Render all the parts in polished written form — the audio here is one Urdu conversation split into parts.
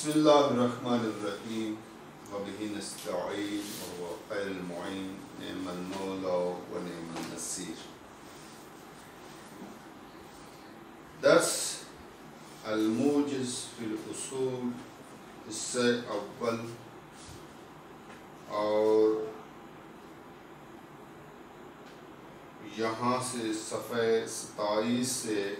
بسم اللہ الرحمن الرحیم وبہ نستعین وهو خیر المعین نعم المولا ونعم النصیر. درس الموجز فی الاصول حصہ اول، اور یہاں سے صفحہ 27 سے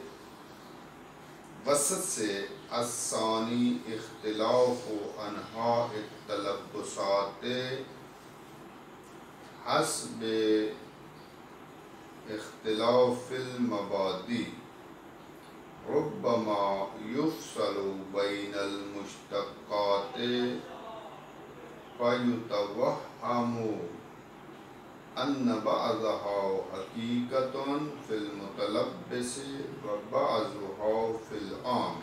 وسط سے الثانی اختلاف و انواع التلبسات حسب اختلاف المبادی ربما یفصل بین المشتقات فیتوہم ان بعضها حقیقت فی المتلبس و بعضها فی العام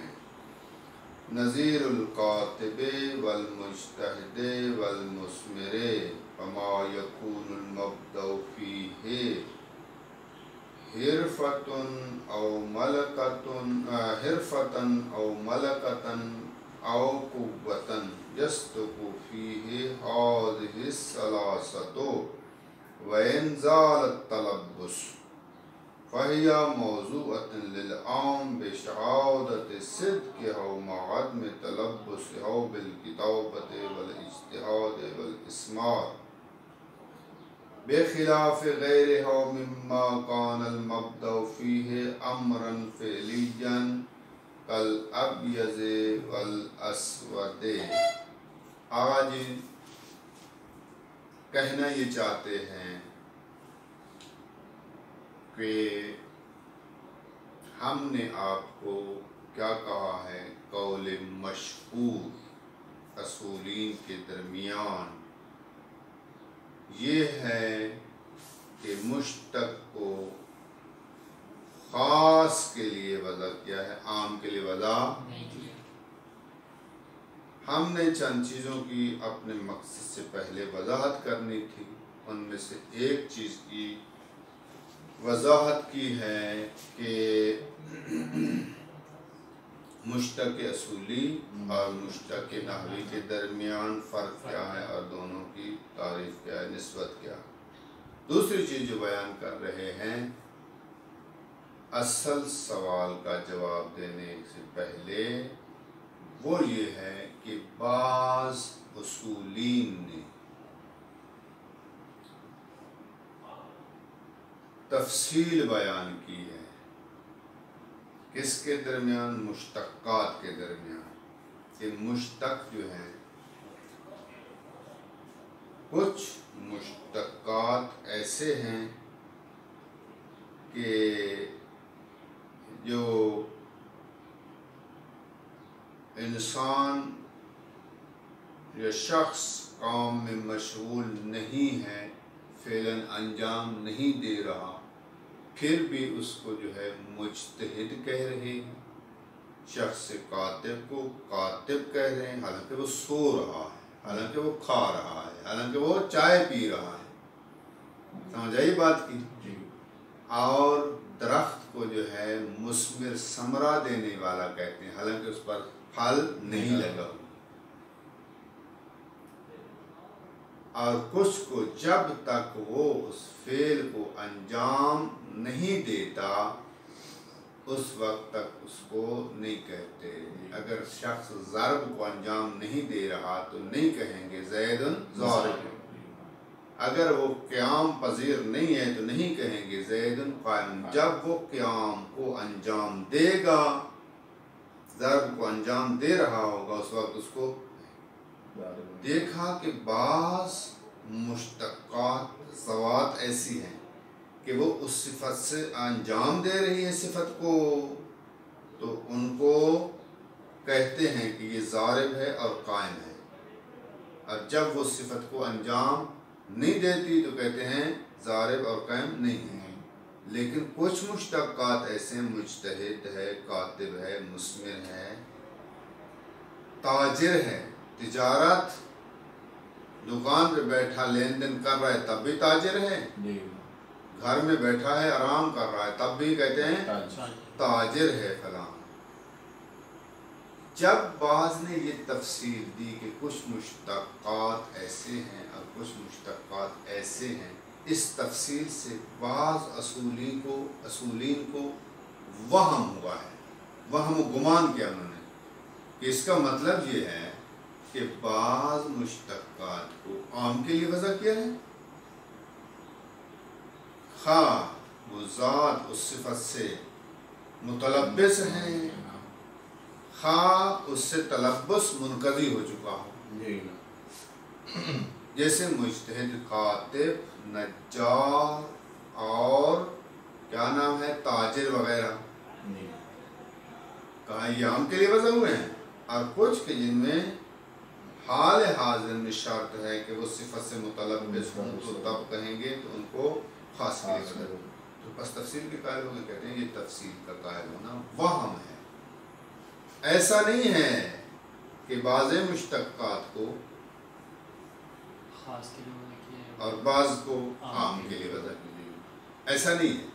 نظیر الکاتب والمجتہد والمثمر فما یکون المبدأ فیہ حرفۃ او ملکۃ او قوۃ یصدق فیہ ہذہ الثلاثۃ وإن زال التلبس فهي موضوعة للعام بشهادة الصدق أو مع عدم التلبس أو بالكتابة والاجتهاد والإسمار بخلاف غيرها مما كان المبدأ فيه أمرا فعليا كالأبيض والأسود. آج کہنا یہ چاہتے ہیں کہ ہم نے آپ کو کیا کہا ہے. قول مشہور اصولین کے درمیان یہ ہے کہ مشتق کو خاص کے لیے وضع کیا ہے، عام کے لیے وضع نہیں کیا. ہم نے چند چیزوں کی اپنے مقصد سے پہلے وضاحت کرنی تھی. ان میں سے ایک چیز کی وضاحت کی ہے کہ مشتق اصولی اور مشتق نحوی کے درمیان فرق کیا ہے اور دونوں کی تعریف کیا ہے، نسبت کیا. دوسری چیز جو بیان کر رہے ہیں، اصل سوال کا جواب دینے سے پہلے وہ یہ ہے کہ بعض اصولین نے تفصیل بیان کی ہے. کس کے درمیان؟ مشتقات کے درمیان. کہ مشتق جو ہیں، کچھ مشتقات ایسے ہیں کہ جو انسان یا شخص کام میں مشغول نہیں ہے، فعلاً انجام نہیں دے رہا، پھر بھی اس کو جو ہے مجتہد کہہ رہے ہیں. شخص کاتب کو کاتب کہہ رہے ہیں، حالانکہ وہ سو رہا ہے، حالانکہ وہ کھا رہا ہے، حالانکہ وہ چائے پی رہا ہے. سمجھ آئی بات کی؟ اور درخت کو جو ہے مثمر ثمرہ دینے والا کہتے ہیں، حالانکہ اس پر پھل نہیں لگا. اور کچھ کو جب تک وہ اس فعل کو انجام نہیں دیتا اس وقت تک اس کو نہیں کہتے. اگر شخص ضرب کو انجام نہیں دے رہا تو نہیں کہیں گے زید ضارب. اگر وہ قیام پذیر نہیں ہے تو نہیں کہیں گے زید قائم. جب وہ قیام کو انجام دے گا، ضرب کو انجام دے رہا ہوگا، اس وقت اس کو دیکھا کہ بعض مشتقات ذوات ایسی ہیں کہ وہ اس صفت سے انجام دے رہی ہے صفت کو، تو ان کو کہتے ہیں کہ یہ ضارب ہے اور قائم ہے. اور جب وہ صفت کو انجام نہیں دیتی تو کہتے ہیں ضارب اور قائم نہیں ہے. لیکن کچھ مشتقات ایسے ہیں، مجتہد ہے، کاتب ہے، مثمر ہے، تاجر ہے. تجارت، دکان پہ بیٹھا لین دین کر رہا ہے تب بھی تاجر ہے، گھر میں بیٹھا ہے آرام کر رہا ہے تب بھی کہتے ہیں تاجر ہے فلاں. جب بعض نے یہ تفصیل دی کہ کچھ مشتقات ایسے ہیں اور کچھ مشتقات ایسے ہیں، اس تفصیل سے بعض اصولین کو وہم ہوا ہے، وہم و گمان کیا انہوں نے کہ اس کا مطلب یہ ہے کہ بعض مشتقات کو عام کے لیے وضع کیا ہے، خواہ وہ ذات اس صفت سے متلبس ہیں، خواہ اس سے تلبس منقضی ہو چکا ہو، جیسے مجتہد، کاتب، نجار اور کیا نام ہے تاجر وغیرہ، کہاں یہ عام کے لیے وضع ہوئے ہیں، اور کچھ کہ جن میں حال حاضر میں شرط ہے کہ وہ صفت سے متلبس ہوں تو تب کہیں گے تو ان کو خاص کے لیے وضع ہوگا۔ تو بس تفصیل کے قائل ہوگے، کہتے ہیں یہ تفصیل کا قائل ہونا وہم ہے، ایسا نہیں ہے کہ بعض مشتقات کو خاص کے لیے وضع کیا اور بعض کو عام کے لیے وضع کیا، ایسا نہیں ہے۔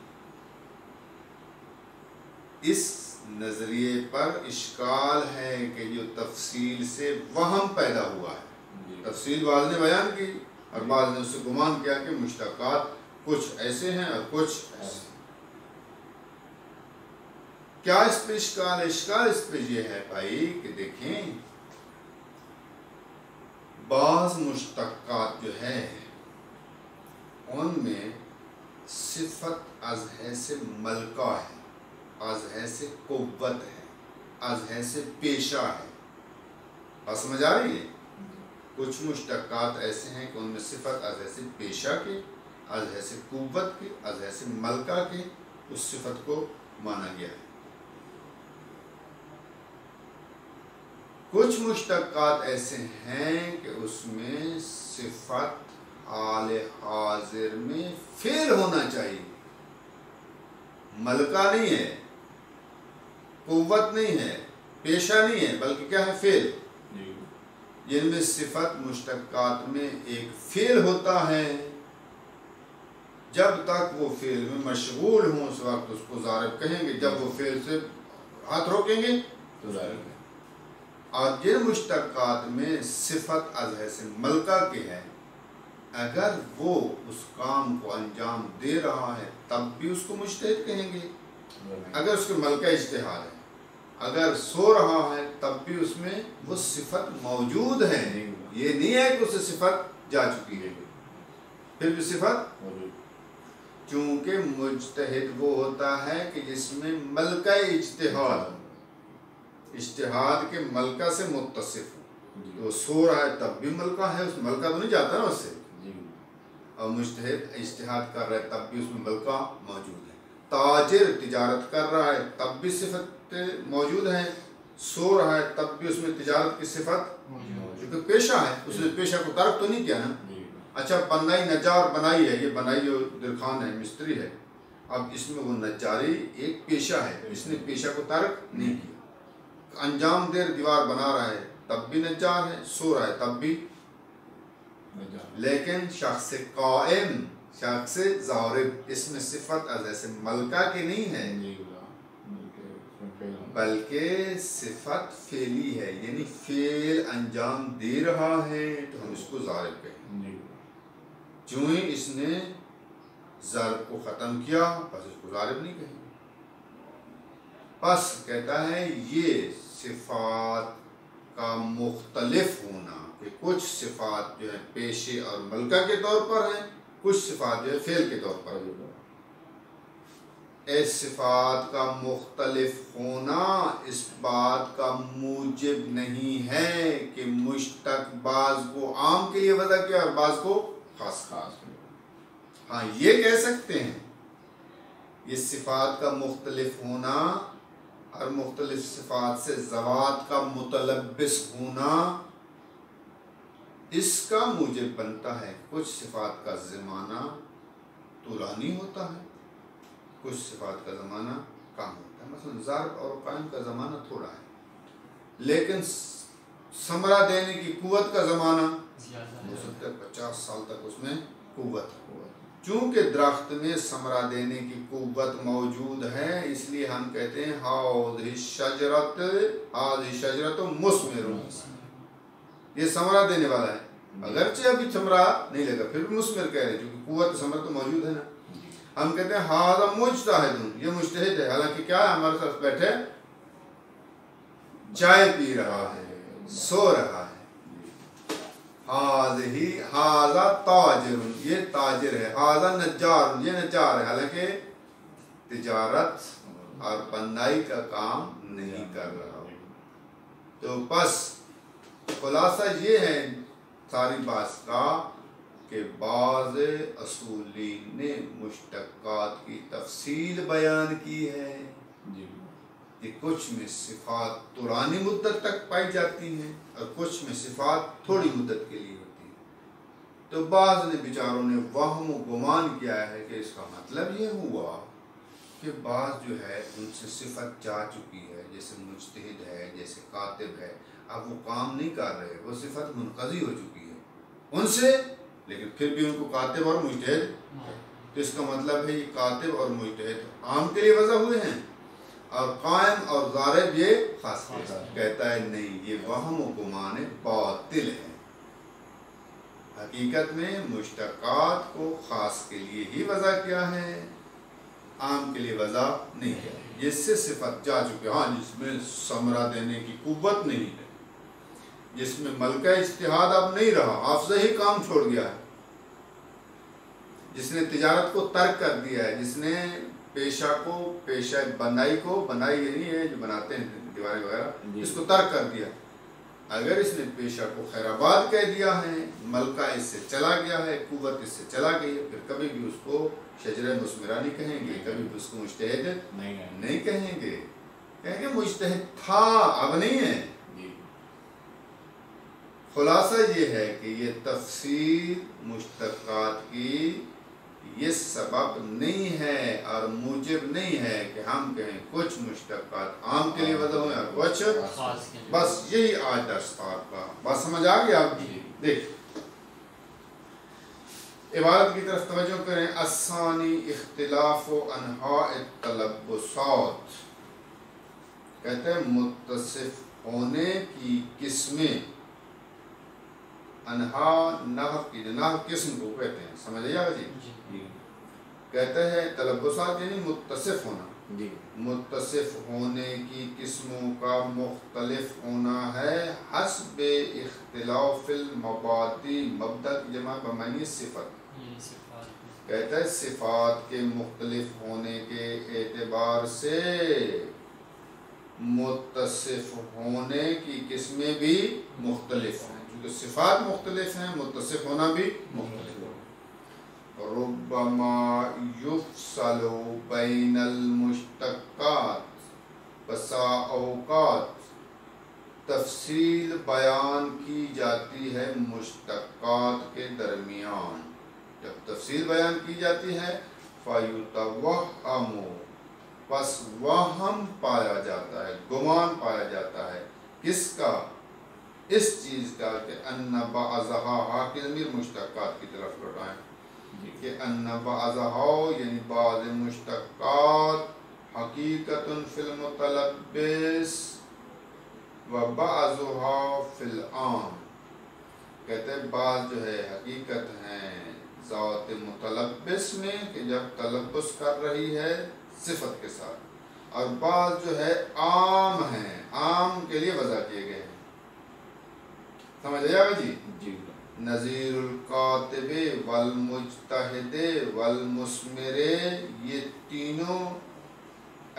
اس نظریے پر اشکال ہے کہ جو تفصیل سے وہم پیدا ہوا ہے، تفصیل بعض نے بیان کی اور بعض نے اس سے گمان کیا کہ مشتقات کچھ ایسے ہیں اور کچھ ایسے۔ کیا اس پہ اشکال ہے؟ اشکال اس پہ یہ ہے بھائی کہ دیکھیں بعض مشتقات جو ہے ان میں صفت از حیث ملکہ ہے، از حیث قوت ہے، از حیث پیشہ ہے، بات سمجھ آ رہی ہے؟ کچھ مشتقات ایسے ہیں کہ ان میں صفت از حیث پیشہ کے، از حیث قوت کے، از حیث ملکہ کے اس صفت کو مانا گیا ہے۔ کچھ مشتقات ایسے ہیں کہ اس میں صفت حال حاضر میں فعل ہونا چاہیے، ملکہ نہیں ہے، قوت نہیں ہے، پیشہ نہیں ہے، بلکہ کیا ہے فعل۔ جن میں صفت مشتقات میں ایک فعل ہوتا ہے، جب تک وہ فعل میں مشغول ہوں اس وقت اس کو ضارب کہیں گے، جب وہ فعل سے ہاتھ روکیں گے تو ضارب ہے۔ اور جن مشتقات میں صفت از حیث ملکہ کے ہے، اگر وہ اس کام کو انجام دے رہا ہے تب بھی اس کو مجتہد کہیں گے، اگر اس کے ملکہ اجتہاد ہے، اگر سو رہا ہے تب بھی اس میں وہ صفت موجود ہے، یہ نہیں ہے کہ اسے صفت جا چکی ہے، پھر بھی صفت موجود، چونکہ مجتہد وہ ہوتا ہے کہ جس میں ملکہ اجتہاد کے ملکہ سے متصف ہو، وہ سو رہا ہے تب بھی ملکہ ہے، اس ملکہ تو نہیں جاتا نا اس سے، اور مجتہد اجتہاد کر رہا ہے تب بھی اس میں ملکہ موجود ہے، تاجر تجارت کر رہا ہے تب بھی صفت موجود ہے، سو رہا ہے تب بھی اس میں تجارت کی صفت موجود، کیونکہ پیشہ ہے، اس نے پیشہ کو ترک تو نہیں کیا نا۔ اچھا بنائی نجار بنائی ہے، یہ بنائی جو درخان ہے مستری ہے، اب اس میں وہ نجاری ایک پیشہ ہے، اس نے پیشہ کو ترک نہیں کیا، انجام دیر دیوار بنا رہا ہے تب بھی نجار ہے، سو رہا ہے تب بھی نجار، لیکن شخص قائم، شخص ضارب، اس میں صفت از ایسے ملکہ کی نہیں ہے بلکہ صفت فعلی ہے، یعنی فعل انجام دے رہا ہے تو ہم اس کو ضارب کہیں گے، چوں ہی اس نے ضرب کو ختم کیا بس اس کو ضارب نہیں کہیں گے۔ بس کہتا ہے یہ صفات کا مختلف ہونا کہ کچھ صفات جو ہے پیشے اور ملکہ کے طور پر ہیں، کچھ صفات جو ہے فعل کے طور پر ہیں، اس صفات کا مختلف ہونا اس بات کا موجب نہیں ہے کہ مشتق بعض کو عام کے لیے وضع کیا اور بعض کو خاص خاص۔ ہاں یہ کہہ سکتے ہیں یہ صفات کا مختلف ہونا اور مختلف صفات سے ذوات کا متلبس ہونا اس کا موجب بنتا ہے کچھ صفات کا زمانہ طولانی ہوتا ہے، کچھ صفات کا زمانہ کم ہوتا ہے، مثلا ضرب اور قائم کا زمانہ تھوڑا ہے لیکن ثمرہ دینے کی قوت کا زمانہ ہو سکتا ہے 50 سال تک اس میں قوت ہے، چونکہ درخت میں ثمرہ دینے کی قوت موجود ہے اس لیے ہم کہتے ہیں ہاذہ شجرۃ مثمر، یہ ثمرہ دینے والا ہے، اگرچہ ابھی ثمرہ نہیں لگا پھر بھی مثمر کہہ رہے ہیں کیونکہ قوت ثمرہ تو موجود ہے نا۔ ہم کہتے ہیں ھذا مجتہد، یہ مجتہد ہے، حالانکہ کیا ہے ہمارے ساتھ بیٹھے چائے پی رہا ہے، سو رہا ہے۔ ھذا تاجر، یہ تاجر ہے، ھذا نجار، یہ نجار ہے، حالانکہ تجارت اور بندائی کا کام نہیں کر رہا ہوں۔ تو بس خلاصہ یہ ہے ساری بات کا کہ بعض اصولین نے مشتقات کی تفصیل بیان کی ہے کہ کچھ میں صفات طولانی مدت تک پائی جاتی ہیں اور کچھ میں صفات تھوڑی مدت کے لیے ہوتی ہیں۔ تو بعض نے بیچاروں نے وہم و گمان کیا ہے کہ اس کا مطلب یہ ہوا کہ بعض جو ہے ان سے صفت جا چکی ہے، جیسے مجتہد ہے، جیسے کاتب ہے، اب وہ کام نہیں کر رہے، وہ صفت منقضی ہو چکی ہے ان سے، لیکن پھر بھی ان کو کاتب اور مجتہد، تو اس کا مطلب ہے یہ کاتب اور مجتہد عام کے لیے وضع ہوئے ہیں اور قائم اور ضارب یہ خاص کے لیے۔ کہتا ہے نہیں، یہ وہم و گمان باطل ہے، حقیقت میں مشتقات کو خاص کے لیے ہی وضع کیا ہے، عام کے لیے وضع نہیں کیا، جس سے صفت جا چکے، ہاں جس میں ثمرہ دینے کی قوت نہیں ہے، جس میں ملکہ اجتہاد اب نہیں رہا، حافظہ ہی کام چھوڑ گیا ہے، جس نے تجارت کو ترک کر دیا ہے، جس نے پیشہ بندائی کو، بندائی یہ نہیں ہے جو بناتے ہیں دیواریں وغیرہ، اس کو ترک کر دیا، اگر اس نے پیشہ کو خیر آباد کہہ دیا ہے، ملکہ اس سے چلا گیا ہے، قوت اس سے چلا گئی ہے، پھر کبھی بھی اس کو شجرہ مثمرہ نہیں کہیں گے، کبھی بھی اس کو مجتہد نہیں کہیں گے، کہیں گے مجتہد تھا اب نہیں ہے۔ خلاصہ یہ ہے کہ یہ تفسیر مشتقات کی یہ سبب نہیں ہے اور موجب نہیں ہے کہ ہم کہیں کچھ مشتقات عام کے لیے وضع ہوئے اور کچھ بس، یہی آج درس تھا آپ کا، بات سمجھ آ گئی آپ کی۔ دیکھ عبارت کی طرف توجہ کریں، الثانی اختلاف و انواع التلبسات، کہتے ہیں متصف ہونے کی قسمیں، انہا نحو کی، نحو قسم کو کہتے ہیں، سمجھ آئے گا جی؟ کہتے ہیں تلبسات یعنی متصف ہونا، متصف ہونے کی قسموں کا مختلف ہونا ہے حسب اختلاف المبادی، مبدا کی جمع بمعنی صفت، کہتا ہے صفات کے مختلف ہونے کے اعتبار سے متصف ہونے کی قسمیں بھی مختلف ہیں، کیونکہ صفات مختلف ہیں، متصف ہونا بھی مختلف ہے۔ ربما یفصل بین المشتقات، بسا اوقات تفصیل بیان کی جاتی ہے مشتقات کے درمیان، جب تفصیل بیان کی جاتی ہے فیتوہم، پس وہم پایا جاتا ہے، گمان پایا جاتا ہے، کس کا؟ اس چیز کا کہ ان بعضھا کی ضمیر مشتقات کی طرف لوٹائیں، کہ ان بعضھا یعنی بعض مشتقات حقیقت فی المتلبس و بعضھا فی العام، کہتے ہیں بعض جو ہے حقیقت ہیں ذات متلبس میں کہ جب تلبس کر رہی ہے صفت کے ساتھ، اور بعض جو ہے عام ہیں، عام کے لیے وضع کیے گئے ہیں، سمجھ آیا گا جی؟ نظیر الکاتب والمجتہد والمثمر، یہ تینوں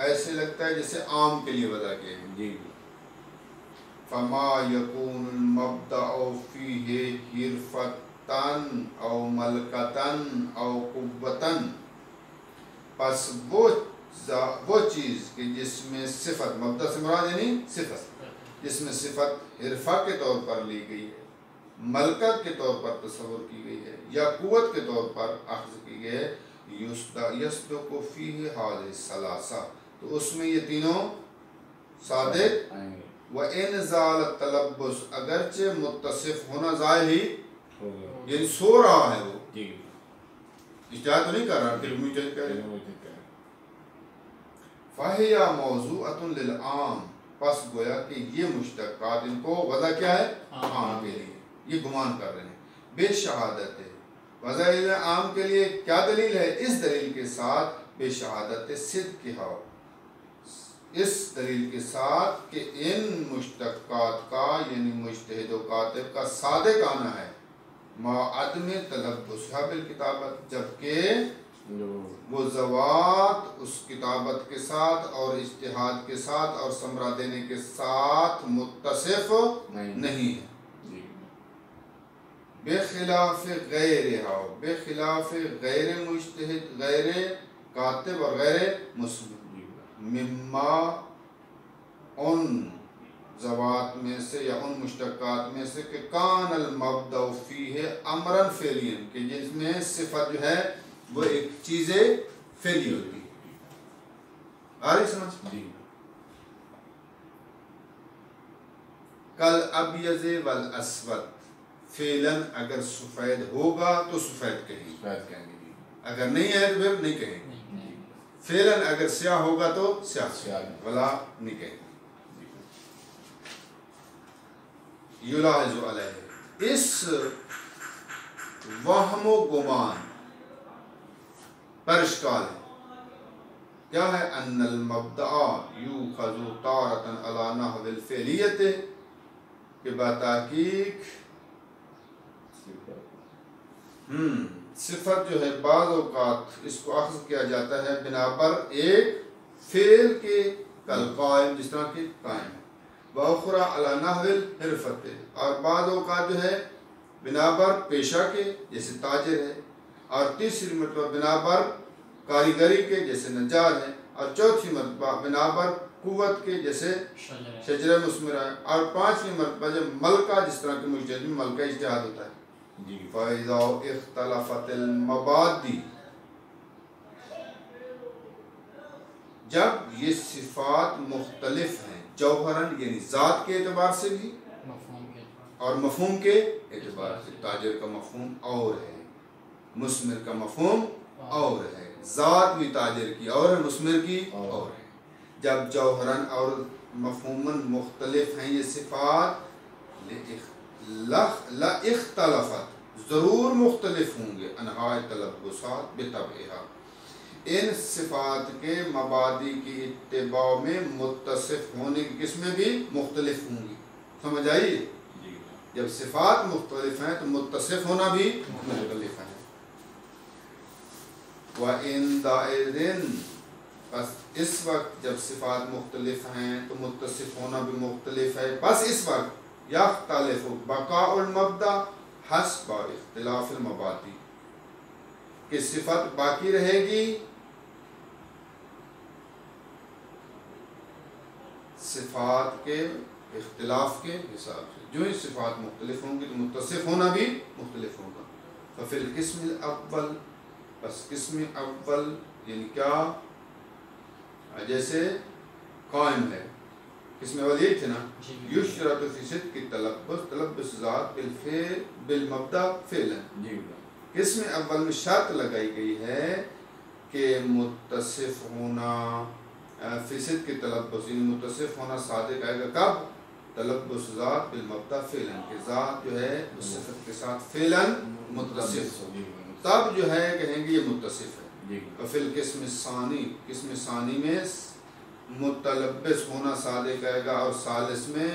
ایسے لگتا ہے جیسے عام کے لیے وضع کیے ہیں۔ فما یکون المبدأ فیہ حرفتن او ملکتن او قوتن، پس وہ چیز کہ جس میں صفت، مبدأ سے مراد یعنی صفت، جس میں صفت حرفہ کے طور پر لی گئی ہے، ملکت کے طور پر تصور کی گئی ہے، یا قوت کے طور پر اخذ کی گئی ہے، یصدق فیہ ھذہ الثلاثہ، تو اس میں یہ تینوں صادق، وَإِنْ زَالَ التَّلَبُّسُ، اگرچہ متصف ہونا زائل ہی، یعنی سو رہا ہے وہ، اجتہاد تو نہیں کر رہا پھر مجتہد کہہ رہے فَهِيَ مَوْضُوعَةٌ لِلْعَامِ پس گویا کہ یہ مشتقات ان کو وضع کیا ہے عام کے لیے یہ گمان کر رہے ہیں بے شہادت ہے وضع عام کے لیے کیا دلیل ہے اس دلیل کے ساتھ بے شہادت صدق کی ہو اس دلیل کے ساتھ کہ ان مشتقات کا یعنی مجتہد و کاتب کا صادق آنا ہے ما عدم تلبسها بالکتابت جبکہ وہ ذوات اس کتابت کے ساتھ اور اجتہاد کے ساتھ اور ثمرہ دینے کے ساتھ متصف نہیں ہے بخلاف غیرہا بخلاف غیر مجتہد غیر کاتب اور غیر مسلم مما ان ذوات میں سے یا ان مشتقات میں سے کہ کان المبدأ فیہ امرا فعلیا کہ جس میں صفت جو ہے وہ ایک چیز فعلی ہوتی ہے آ رہی سمجھ کل ابیض والاسود فعلاً اگر سفید ہوگا تو سفید کہیں گے اگر نہیں ہے تو پھر نہیں کہیں گے فعلاً اگر سیاہ ہوگا تو سیاہ ولا نہیں کہیں گے یلاحظ علیہ اس وہم و گمان پر اشکال ہے کیا ہے ان المبدأ یوخذ تارۃ علی نحو الفعلیت کہ بتحقیق صفت جو ہے بعض اوقات اس کو اخذ کیا جاتا ہے بنا پر ایک فعل کے کالقائم جس طرح کہ قائم ہے وَأُخْرَى عَلَى نَحْوِ الْحِرْفَةِ اور بعض اوقات جو ہے بنا پر پیشہ کے جیسے تاجر ہے اور تیسری مرتبہ بنا پر کاریگری کے جیسے نجار ہے اور چوتھی مرتبہ بنا پر قوت کے جیسے شجرہ مثمرہ ہے اور پانچویں مرتبہ جب ملکہ جس طرح کے مجتہد میں ملکہ اجتہاد ہوتا ہے فَإِذَا اخْتَلَفَتِ الْمَبَادِ جب یہ صفات مختلف ہیں جوہراً یعنی ذات کے اعتبار سے بھی اور مفہوم کے اعتبار سے تاجر کا مفہوم اور ہے مثمر کا مفہوم اور ہے ذات بھی تاجر کی اور ہے مثمر کی اور ہے جب جوہراً اور مفہوماً مختلف ہیں یہ صفات لا اختلافات ضرور مختلف ہوں گے انہاء تلبسات بطبعها ان صفات کے مبادی کی اتباع میں متصف ہونے کی قسمیں بھی مختلف ہوں گی سمجھ آئیے جب صفات مختلف ہیں تو متصف ہونا بھی مختلف ہے وَإِن دَائِرٍ بس اس وقت جب صفات مختلف ہیں تو متصف ہونا بھی مختلف ہے بس اس وقت یختلف بقاء المبدأ حسب اختلاف المبادی کہ صفت باقی رہے گی صفات کے اختلاف کے حساب سے جو ہی صفات مختلف ہوں گی تو متصف ہونا بھی مختلف ہوگا ففی القسم الاول بس قسم اول یعنی کیا جیسے قائم ہے قسم اول یہ تھے نا یشرط فی صدق کی تلبس ذات بالفعل بالمبدأ فعلا قسم اول میں شرط لگائی گئی ہے کہ متصف ہونا فی صدق کی تلبس یعنی متصف ہونا صادق آئے گا کب تلبس ذات بالمبدأ فعلا کہ ذات جو ہے اس صفت کے ساتھ فعلا متصف ہو تب جو ہے کہیں گے یہ متصف ہے وفی القسم ثانی قسم ثانی میں متلبس ہونا صادق آئے گا اور ثالث میں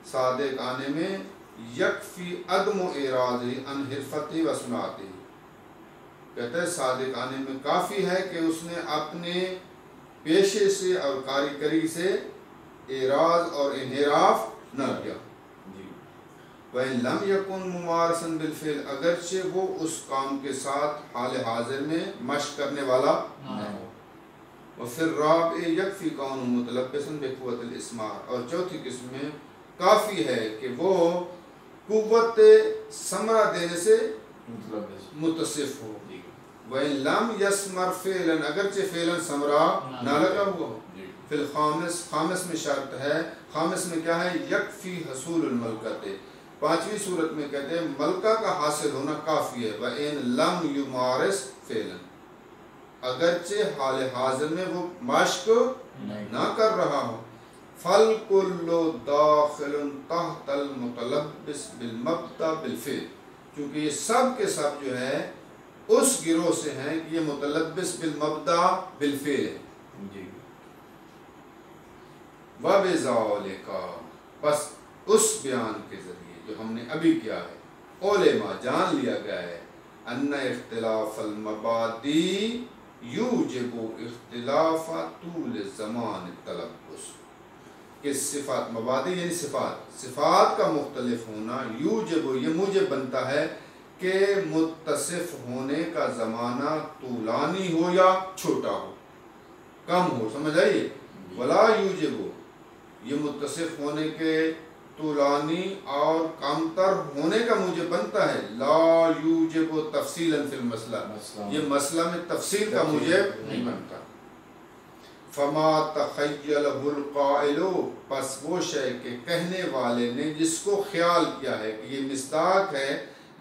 صادق آنے میں یکفی عدم اعراض عن حرفتی و صنعتی کہتے ہیں صادق آنے میں کافی ہے کہ اس نے اپنے پیشے سے اور کاریگری سے اعراض اور انحراف نہ کیا وَإِن لَمْ يَكُنْ مُمَارَسًا بِالْفِعْلِ اگرچہ وہ اس کام کے ساتھ حال حاضر میں مشق کرنے والا نہ ہو وَفِي الرَّابِعِ يَكْفِي كَوْنُهُ مُتَلَبِّسًا بِقُوَّةِ الْإِسْمَارِ اور چوتھی قسم میں کافی ہے کہ وہ قوت ثمرہ دینے سے متصف ہو وَإِن لَمْ يَثْمَرْ فِعْلًا اگرچہ فعلاً ثمرہ نہ لگا ہوا ہو فی الخامس خامس میں شرط ہے خامس میں کیا ہے یکفی حصول الملکت 5ویں صورت میں کہتے ہیں ملکہ کا حاصل ہونا کافی ہے وَإِن لَمْ يُمَارِسْ فِعْلًا، اگرچہ حال حاضر میں وہ مشق نہ کر رہا ہو. فَالْكُلُّ دَاخِلٌ تَحْتَ الْمُتَلَبِّسِ بِالْمَبْدَأِ بِالْفِعْلِ، کیونکہ یہ سب کے سب جو ہے اس گروہ سے ہیں کہ یہ متلبس بالمبدأ بالفعل ہے. وَبِذَالِكَ، بس اس بیان کے ذریعے جو ہم نے ابھی کیا ہے علماء جان لیا گیا ہے ان اختلاف المبادی یوجب اختلاف طول زمان التلبس، کہ صفات مبادی یعنی صفات کا مختلف ہونا یوجب یہ موجب بنتا ہے کہ متصف ہونے کا زمانہ طولانی ہو یا چھوٹا ہو، کم ہو. سمجھ آئیے؟ ولا یوجب، یہ متصف ہونے کے طولانی اور کم تر ہونے کا موجب بنتا ہے. لا یوجب تفصیلا فی المسئلہ، یہ مسئلہ میں تفصیل کا موجب نہیں بنتا. فما تخیلہ القائل، پس وہ شے کہ کہنے والے نے جس کو خیال کیا ہے کہ یہ مصداق ہے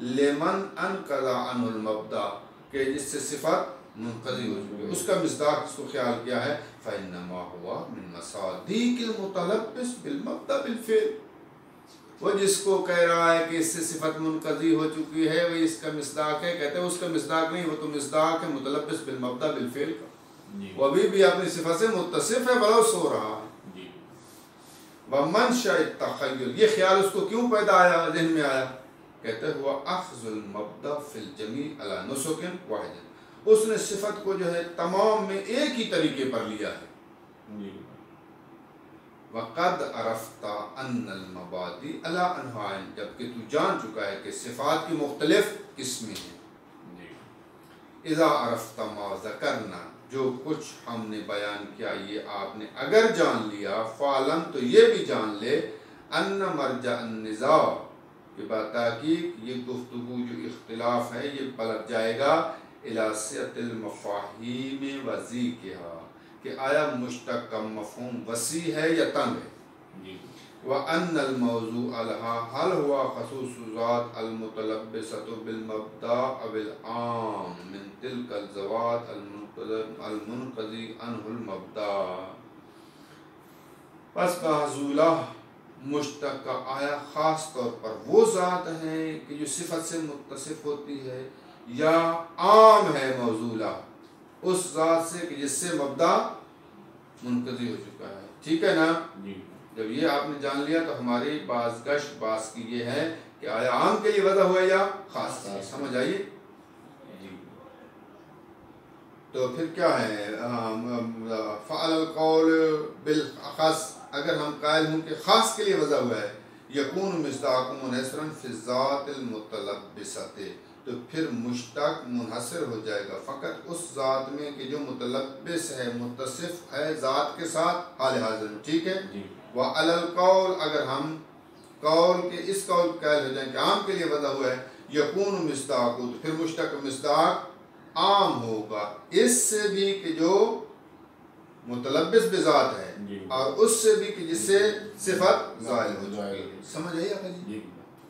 لمن انقضى عنه المبدأ، کہ جس سے صفت منقضی ہو چکی ہے، اس کا مصداق جس کو خیال کیا ہے فإنما هو من مصادیق المتلبس بالمبدأ بالفعل، وہ جس کو کہہ رہا ہے کہ اس سے صفت منقضی ہو چکی ہے وہ اس کا مصداق ہے، کہتے ہیں اس کا مصداق نہیں، وہ تو مصداق ہے متلبس بالمبدأ بالفعل کا، وہ ابھی بھی اپنی صفت سے متصف ہے بلا سو رہا ہے. ومنشأ التخیل، یہ خیال اس کو کیوں پیدا آیا، ذہن میں آیا، کہتے ہیں وہ اخذ المبدأ فی الجمیع علی نسق واحد، اس نے صفت کو جو ہے تمام میں ایک ہی طریقے پر لیا ہے. وقد عرفت ان المبادی علی انواع، جبکہ تو جان چکا ہے کہ صفات کی مختلف قسمیں ہیں. اذا عرفت ما ذکرنا، جو کچھ ہم نے بیان کیا یہ آپ نے اگر جان لیا، فعلم تو یہ بھی جان لے ان مرجع النزاع، کہ بتحقیق یہ گفتگو جو اختلاف ہے یہ پلٹ جائے گا الی صحت المفاہیم وذیکھا، کہ آیا مشتق کا مفہوم وسیع ہے یا تنگ ہے. وَأَنَّ الْمَوْضُوعَ لَهَا هَلْ هُوَ خَصُوصُ ذَاتِ الْمُتَلَبِّسَةُ بِالْمَبْدَأِ أَوِ الْعَامِ مِنْ تِلْكَ الذَّوَاتِ الْمُنْقَضِي عَنْهُ الْمَبْدَأِ. پس بحضولہ مشتق کا آیا خاص طور پر وہ ذات ہے کہ جو صفت سے متصف ہوتی ہے، یا عام ہے موضوعہ اس ذات سے کہ جس سے مبدا منقضی ہو چکا ہے. ٹھیک ہے نا؟ جب یہ آپ نے جان لیا تو ہماری باز کی یہ ہے کہ آیا عام کے لیے وضع ہوا یا خاص کے لیے. سمجھ آئیے؟ تو پھر کیا ہے فعل القول بالخاص، اگر ہم قائل ہوں کہ خاص کے لیے وضع ہوا ہے، یکون مصداق منحصرا فی الذات المتلبسۃ، تو پھر مشتق منحصر ہو جائے گا فقط اس ذات میں کہ جو متلبس ہے متصف ہے ذات کے ساتھ حال حاضر میں. ٹھیک ہے. وعلی القول، اگر ہم قول کے اس قول قائل ہو جائیں کہ عام کے لیے وضع ہوا ہے، یکون مصداق، تو پھر مشتق مصداق عام ہوگا اس سے بھی کہ جو متلبس بذات ہے اور اس سے بھی کہ جس سے صفت زائل ہو چکی ہے. سمجھ آئی آپ جی؟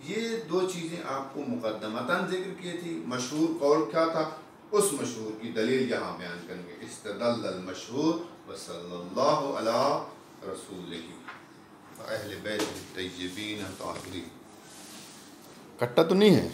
یہ دو چیزیں آپ کو مقدمتاً ذکر کی تھی. مشہور قول کیا تھا، اس مشہور کی دلیل یہاں بیان کریں گے. استدل المشہور وصلی اللہ علی رسولہ اہل بیت الطیبین الطاہرین. کٹا تو نہیں ہے؟